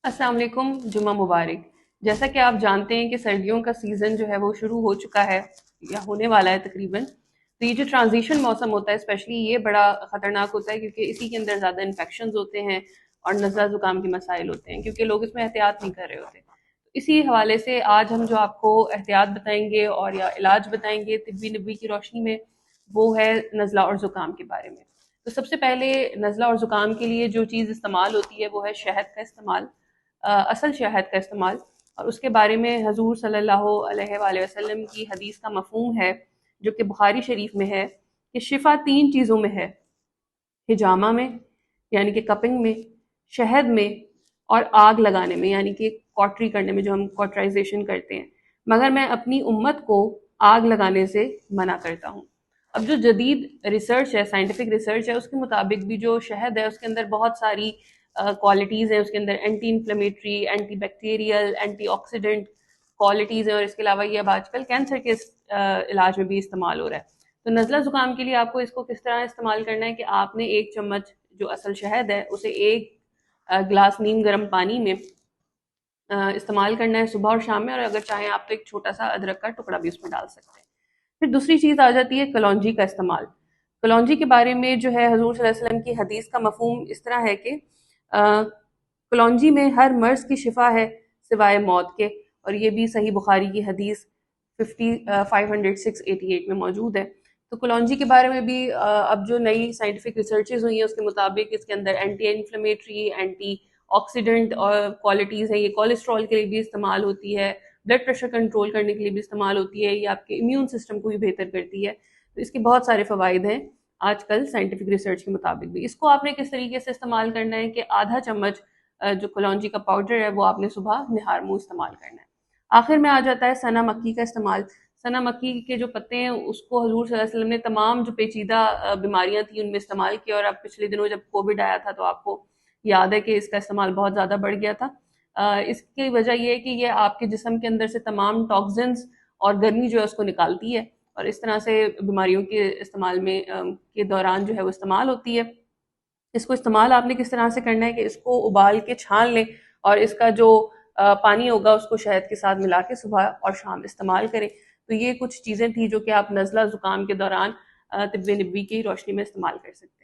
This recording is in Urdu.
السلام علیکم، جمعہ مبارک۔ جیسا کہ آپ جانتے ہیں کہ سردیوں کا سیزن جو ہے وہ شروع ہو چکا ہے یا ہونے والا ہے تقریباً۔ تو یہ جو ٹرانزیشن موسم ہوتا ہے اسپیشلی یہ بڑا خطرناک ہوتا ہے کیونکہ اسی کے اندر زیادہ انفیکشنز ہوتے ہیں اور نزلہ زکام کے مسائل ہوتے ہیں کیونکہ لوگ اس میں احتیاط نہیں کر رہے ہوتے۔ اسی حوالے سے آج ہم جو آپ کو احتیاط بتائیں گے اور یا علاج بتائیں گے طبی نبوی کی روشنی میں، وہ ہے نزلہ اور زکام کے بارے میں۔ تو سب سے پہلے نزلہ اور زکام کے لیے جو چیز استعمال ہوتی ہے وہ ہے شہد کا استعمال، اصل شہد کا استعمال۔ اور اس کے بارے میں حضور صلی اللہ علیہ وآلہ وسلم کی حدیث کا مفہوم ہے جو کہ بخاری شریف میں ہے کہ شفا تین چیزوں میں ہے: ہجامہ میں یعنی کہ کپنگ میں، شہد میں، اور آگ لگانے میں یعنی کہ کوٹری کرنے میں جو ہم کوٹرائزیشن کرتے ہیں، مگر میں اپنی امت کو آگ لگانے سے منع کرتا ہوں۔ اب جو جدید ریسرچ ہے، سائنٹیفک ریسرچ ہے، اس کے مطابق بھی جو شہد ہے اس کے اندر بہت ساری کوالٹیز ہیں، اس کے اندر anti inflammatory, antibacterial, antioxidant qualities ہیں، اور اس کے علاوہ یہ اب آج کل کینسر کے علاج میں بھی استعمال ہو رہا ہے۔ تو نزلہ زکام کے لیے آپ کو اس کو کس طرح استعمال کرنا ہے کہ آپ نے ایک چمچ جو اصل شہد ہے اسے ایک گلاس نیم گرم پانی میں استعمال کرنا ہے صبح اور شام میں، اور اگر چاہیں آپ تو ایک چھوٹا سا ادرک کا ٹکڑا بھی اس میں ڈال سکتے ہیں۔ پھر دوسری چیز آ جاتی ہے کلونجی کا استعمال۔ کلونجی کے بارے میں جو ہے حضور صلی اللہ علیہ وسلم کی حدیث کا مفہوم اس طرح ہے کہ کلونجی میں ہر مرض کی شفا ہے سوائے موت کے، اور یہ بھی صحیح بخاری کی حدیث 50688 میں موجود ہے۔ تو کلونجی کے بارے میں بھی اب جو نئی سائنٹیفک ریسرچز ہوئی ہیں اس کے مطابق اس کے اندر اینٹی انفلیمیٹری، اینٹی آکسیڈنٹ اور کوالٹیز ہیں۔ یہ کولیسٹرول کے لیے بھی استعمال ہوتی ہے، بلڈ پریشر کنٹرول کرنے کے لیے بھی استعمال ہوتی ہے، یہ آپ کے امیون سسٹم کو بھی بہتر کرتی ہے۔ تو اس کے بہت سارے فوائد ہیں آج کل سائنٹیفک ریسرچ کے مطابق بھی۔ اس کو آپ نے کس طریقے سے استعمال کرنا ہے کہ آدھا چمچ جو کلونجی کا پاؤڈر ہے وہ آپ نے صبح نہار منہ استعمال کرنا ہے۔ آخر میں آ جاتا ہے سنا مکی کا استعمال۔ سنا مکی کے جو پتے ہیں اس کو حضور صلی اللہ علیہ وسلم نے تمام جو پیچیدہ بیماریاں تھیں ان میں استعمال کیا، اور اب پچھلے دنوں جب کووڈ آیا تھا تو آپ کو یاد ہے کہ اس کا استعمال بہت زیادہ بڑھ گیا تھا۔ اس کی وجہ یہ ہے کہ یہ آپ کے جسم کے اندر سے تمام ٹاکسنز اور گرمی جو ہے اس کو نکالتی ہے، اور اس طرح سے بیماریوں کے استعمال میں کے دوران جو ہے وہ استعمال ہوتی ہے۔ اس کو استعمال آپ نے کس طرح سے کرنا ہے کہ اس کو ابال کے چھان لیں، اور اس کا جو پانی ہوگا اس کو شہد کے ساتھ ملا کے صبح اور شام استعمال کریں۔ تو یہ کچھ چیزیں تھیں جو کہ آپ نزلہ زکام کے دوران طب نبوی کی روشنی میں استعمال کر سکتے ہیں۔